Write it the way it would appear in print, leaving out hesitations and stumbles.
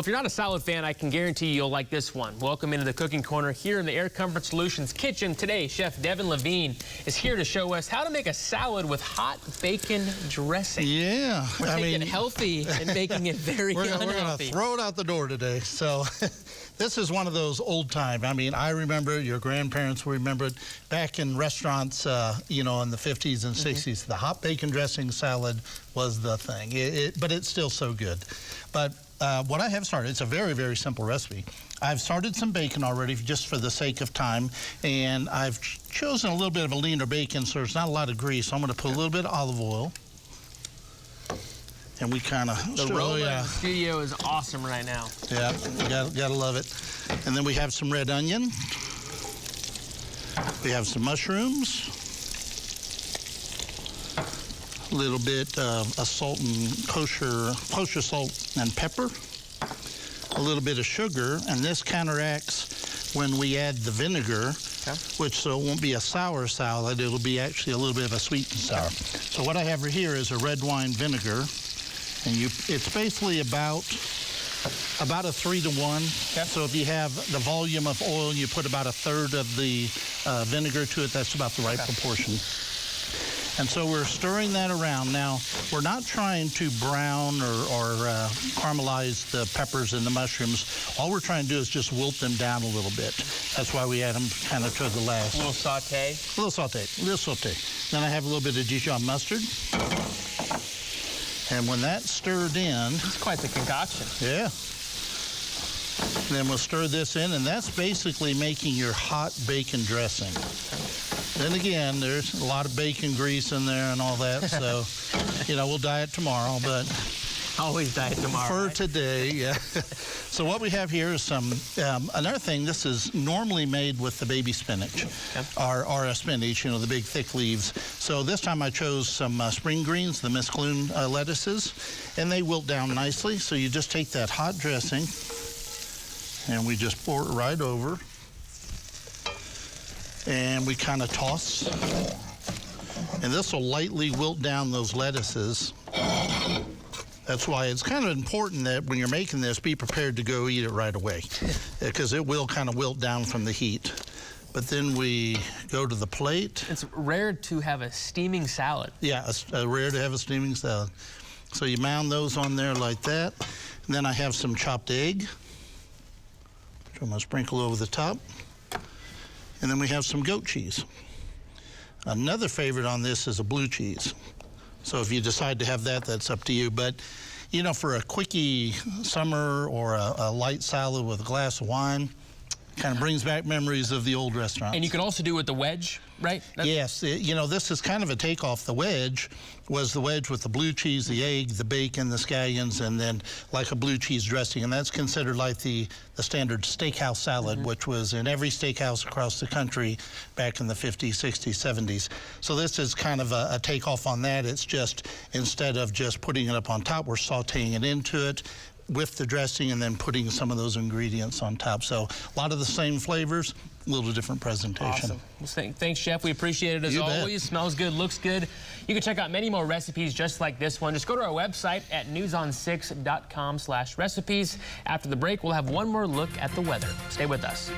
If you're not a salad fan, I can guarantee you'll like this one. Welcome into the cooking corner here in the Air Comfort Solutions kitchen. Today, Chef Devin Levine is here to show us how to make a salad with hot bacon dressing. Yeah. We're taking healthy and making it very unhealthy. We're going to throw it out the door today. So this is one of those old time. I mean, I remember it, your grandparents will remember it. Back in restaurants, you know, in the 50s and 60s, the hot bacon dressing salad was the thing. But it's still so good. But what I have started, it's a very, very simple recipe. I've started some bacon already just for the sake of time, and I've chosen a little bit of a leaner bacon so there's not a lot of grease. So I'm going to put a little bit of olive oil. And we kind of... The aroma in the studio is awesome right now. Yeah, gotta love it. And then we have some red onion. We have some mushrooms. A little bit of salt and kosher salt and pepper. A little bit of sugar, and this counteracts when we add the vinegar, which so it won't be a sour salad, it'll be actually a little bit of a sweet and sour. So what I have right here is a red wine vinegar, and it's basically about a 3 to 1. So if you have the volume of oil, you put about 1/3 of the vinegar to it, that's about the right proportion. And so we're stirring that around. Now, we're not trying to brown or caramelize the peppers and the mushrooms. All we're trying to do is just wilt them down a little bit. That's why we add them kind of toward the last. A little saute? A little saute. Then I have a little bit of Dijon mustard. And when that's stirred in... It's quite the concoction. Yeah. Then we'll stir this in, and that's basically making your hot bacon dressing. Then again, there's a lot of bacon grease in there and all that, so, you know, we'll diet tomorrow, but... Always diet tomorrow, For today, yeah. So what we have here is some, another thing, this is normally made with the baby spinach, or a spinach, you know, the big thick leaves. So this time I chose some spring greens, the Mesclun lettuces, and they wilt down nicely. So you just take that hot dressing, and we just pour it right over. And we kind of toss. And this will lightly wilt down those lettuces. That's why it's kind of important that when you're making this, be prepared to go eat it right away, because it will kind of wilt down from the heat. But then we go to the plate. It's rare to have a steaming salad. Yeah, it's rare to have a steaming salad. So you mound those on there like that. And then I have some chopped egg, which I'm going to sprinkle over the top. And then we have some goat cheese. Another favorite on this is a blue cheese. So if you decide to have that, that's up to you. But, you know, for a quickie summer or a light salad with a glass of wine, kind of brings back memories of the old restaurants. And you can also do it with the wedge, right? Yes. You know, this is kind of a takeoff. The wedge was the wedge with the blue cheese, the egg, the bacon, the scallions, and then like a blue cheese dressing. And that's considered like the standard steakhouse salad, which was in every steakhouse across the country back in the 50s, 60s, 70s. So this is kind of a takeoff on that. It's just, instead of just putting it up on top, we're sauteing it into it with the dressing and then putting some of those ingredients on top. So a lot of the same flavors, a little different presentation. Awesome. Well, thanks, Chef. We appreciate it as always. Smells good, looks good. You can check out many more recipes just like this one. Just go to our website at newson6.com/recipes. After the break, we'll have one more look at the weather. Stay with us.